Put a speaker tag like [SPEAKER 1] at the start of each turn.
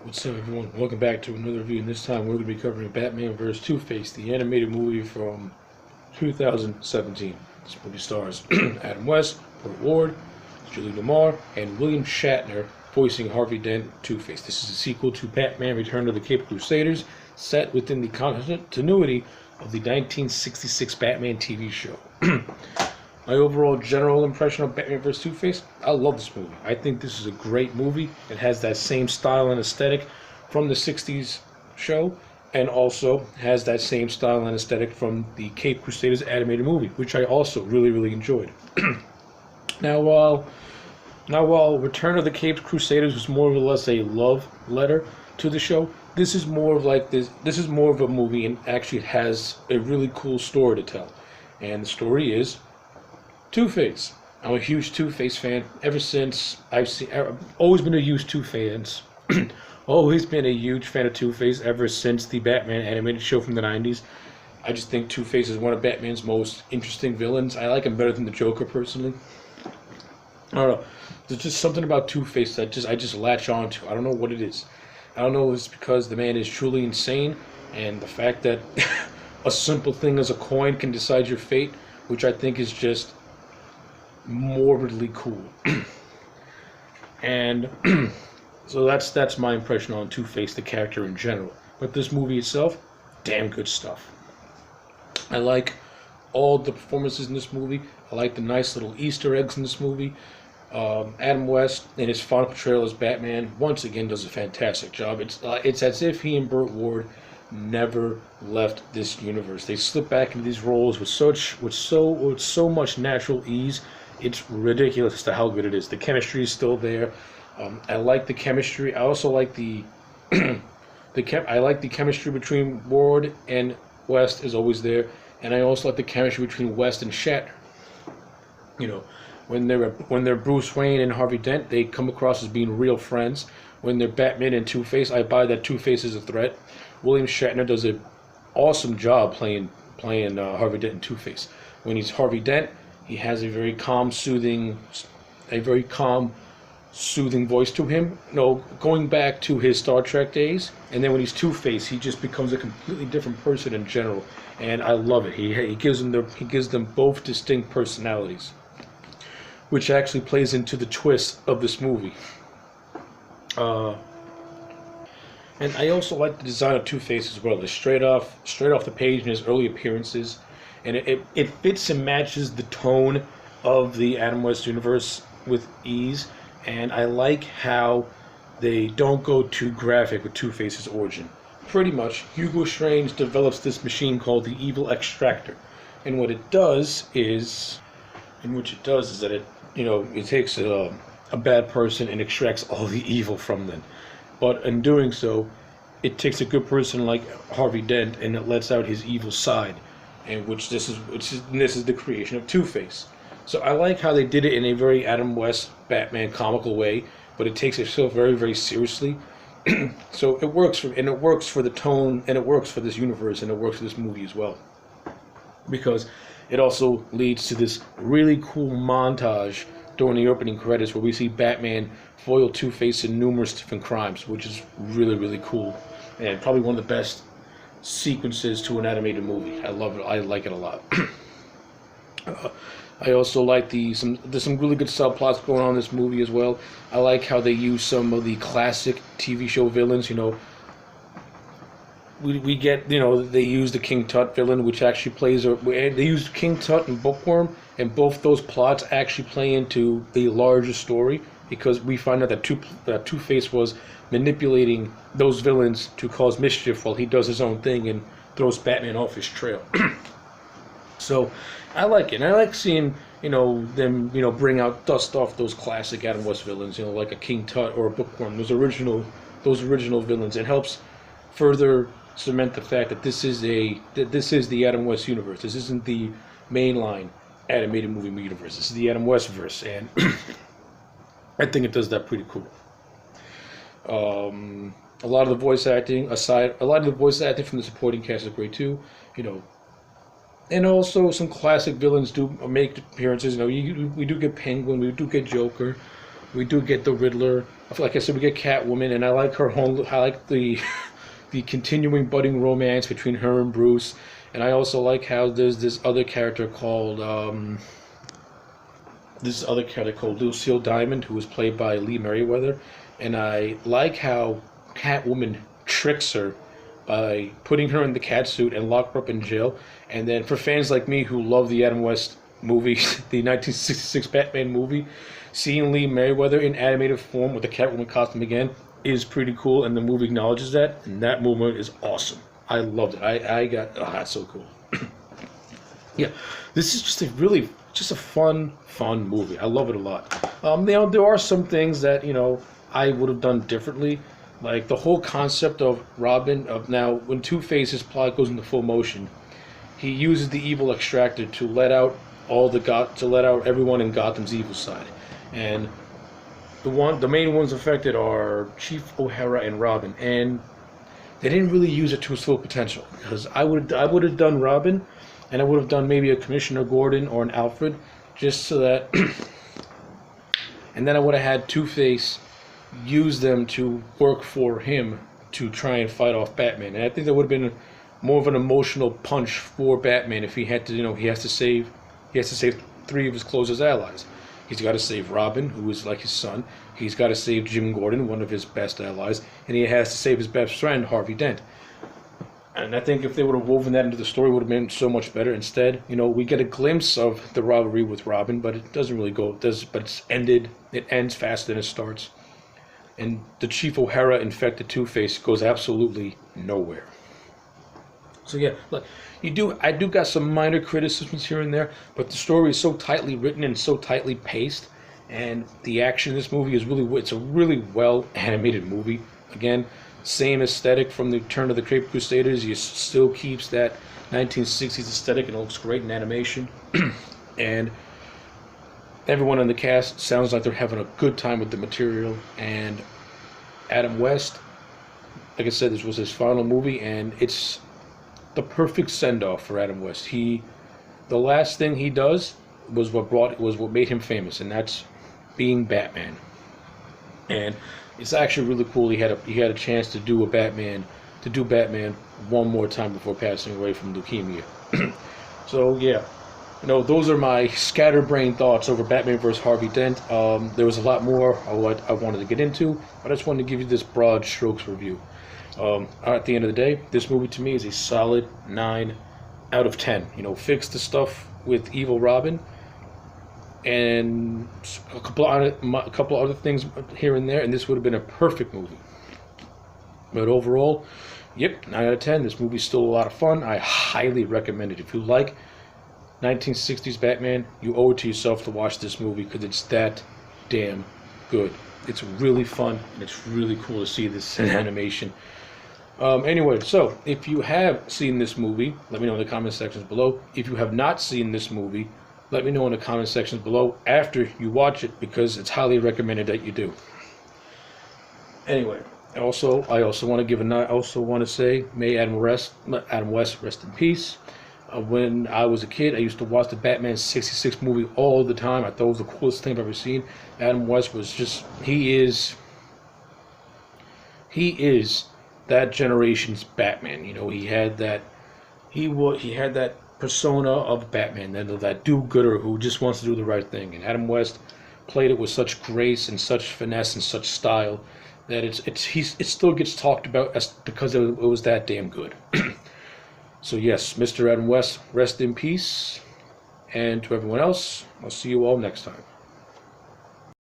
[SPEAKER 1] What's up, everyone? Welcome back to another review. And this time, we're going to be covering Batman vs. Two-Face, the animated movie from 2017. This movie stars Adam West, Burt Ward, Julie Newmar, and William Shatner voicing Harvey Dent, Two-Face. This is a sequel to Batman: Return of the Cape Crusaders, set within the continuity of the 1966 Batman TV show. My overall general impression of Batman vs. Two-Face, I love this movie. I think this is a great movie. It has that same style and aesthetic from the 60s show, and also has that same style and aesthetic from the Cape Crusaders animated movie, which I also really enjoyed. Now while Return of the Cape Crusaders was more or less a love letter to the show, this is more of like this is more of a movie, and actually has a really cool story to tell. And the story is Two-Face. I'm a huge Two-Face fan ever since I've always been a huge Two-Face. Always been a huge fan of Two-Face ever since the Batman animated show from the 90s. I just think Two-Face is one of Batman's most interesting villains. I like him better than the Joker, personally. I don't know. There's just something about Two-Face that I just latch on to. I don't know what it is. I don't know if it's because the man is truly insane, and the fact that a simple thing as a coin can decide your fate, which I think is just morbidly cool. And so that's my impression on Two-Face, the character in general. But this movie itself, damn good stuff. I like all the performances in this movie. I like the nice little Easter eggs in this movie. Adam West, in his final portrayal as Batman, once again does a fantastic job. It's as if he and Burt Ward never left this universe. They slip back into these roles with so much natural ease. It's ridiculous as to how good it is. The chemistry is still there. I like the chemistry. I also like the I like the chemistry between Ward and West is always there, and I also like the chemistry between West and Shatner. You know, when they're Bruce Wayne and Harvey Dent, they come across as being real friends. When they're Batman and Two-Face, I buy that Two-Face is a threat. William Shatner does an awesome job playing Harvey Dent and Two-Face. When he's Harvey Dent, he has a very calm, soothing voice to him. Going back to his Star Trek days, and then when he's Two-Face, he just becomes a completely different person in general, and I love it. He gives them both distinct personalities, which actually plays into the twist of this movie. And I also like the design of Two-Face as well. It's straight off the page in his early appearances, and it fits and matches the tone of the Adam West universe with ease. And I like how they don't go too graphic with Two-Face's origin. Pretty much, Hugo Strange develops this machine called the Evil Extractor, and what it does is that it takes a bad person and extracts all the evil from them. But in doing so, it takes a good person like Harvey Dent and it lets out his evil side, and this is the creation of Two-Face. So I like how they did it in a very Adam West Batman comical way, but it takes itself very seriously. So it works for the tone, and it works for this universe, and it works for this movie as well, because it also leads to this really cool montage during the opening credits where we see Batman foil Two-Face in numerous different crimes, which is really cool, and probably one of the best sequences to an animated movie. I love it. I like it a lot. I also like there's some really good subplots going on in this movie as well. I like how they use some of the classic TV show villains. We get, they use the King Tut villain, which actually they use King Tut and Bookworm, and both those plots actually play into the larger story, because we find out that Two-Face was manipulating those villains to cause mischief while he does his own thing and throws Batman off his trail. So I like it, and I like seeing them bring out, dust off those classic Adam West villains, like a King Tut or a Bookworm, those original villains. It helps further cement the fact that this is the Adam West universe. This isn't the mainline animated movie universe. This is the Adam West verse, and I think it does that pretty cool. A lot of the voice acting from the supporting cast is great too. And also some classic villains do make appearances. We do get Penguin, we do get Joker. We do get the Riddler. Like I said, we get Catwoman, and I like her whole. I like the the continuing budding romance between her and Bruce, and I also like how there's this other character called Lucille Diamond, who was played by Lee Merriweather, and I like how Catwoman tricks her by putting her in the cat suit and lock her up in jail. And then for fans like me who love the Adam West movie, the 1966 Batman movie, seeing Lee Merriweather in animated form with the Catwoman costume again is pretty cool, and the movie acknowledges that, and that movement is awesome. I loved it. That's so cool. Yeah, this is just a fun movie. I love it a lot. There are some things that, I would have done differently. Like the whole concept of Robin, now when Two-Face's plot goes into full motion, he uses the evil extractor to let out everyone in Gotham's evil side. And the main ones affected are Chief O'Hara and Robin, and they didn't really use it to its full potential, because I would have done Robin, and I would have done maybe a Commissioner Gordon or an Alfred, just so that and then I would have had Two-Face use them to work for him to try and fight off Batman. And I think that would have been more of an emotional punch for Batman if he had to, he has to save three of his closest allies. He's got to save Robin, who is like his son. He's got to save Jim Gordon, one of his best allies, and he has to save his best friend, Harvey Dent. And I think if they would have woven that into the story, it would have been so much better. Instead, we get a glimpse of the rivalry with Robin, but it doesn't really go. But it's ended. It ends faster than it starts. And the Chief O'Hara infected Two-Face goes absolutely nowhere. So yeah, look, I do got some minor criticisms here and there, but the story is so tightly written and so tightly paced, and the action in this movie it's a really well animated movie. Again, same aesthetic from the Turn of the Crusaders. It still keeps that 1960s aesthetic, and it looks great in animation. And everyone in the cast sounds like they're having a good time with the material. And Adam West, like I said, this was his final movie, and it's the perfect send-off for Adam West. The last thing he does was what made him famous, and that's being Batman. And it's actually really cool. He had a chance to do Batman one more time before passing away from leukemia. So yeah, those are my scatterbrained thoughts over Batman vs. Harvey Dent. There was a lot more I wanted to get into, but I just wanted to give you this broad strokes review. At the end of the day, this movie to me is a solid 9 out of 10. Fix the stuff with Evil Robin, and a couple other things here and there, and this would have been a perfect movie. But overall, yep, 9 out of 10. This movie's still a lot of fun. I highly recommend it. If you like 1960s Batman, you owe it to yourself to watch this movie, because it's that damn good. It's really fun, and it's really cool to see this in animation. Anyway, so if you have seen this movie, let me know in the comment sections below. If you have not seen this movie, let me know in the comment sections below after you watch it, because it's highly recommended that you do. Anyway, I also want to say, may Adam West rest in peace. When I was a kid, I used to watch the Batman 66 movie all the time. I thought it was the coolest thing I've ever seen. Adam West was just, he is that generation's Batman. He had that persona of Batman, that do-gooder who just wants to do the right thing. And Adam West played it with such grace and such finesse and such style that it still gets talked about because it was that damn good. So yes, Mr. Adam West, rest in peace. And to everyone else, I'll see you all next time.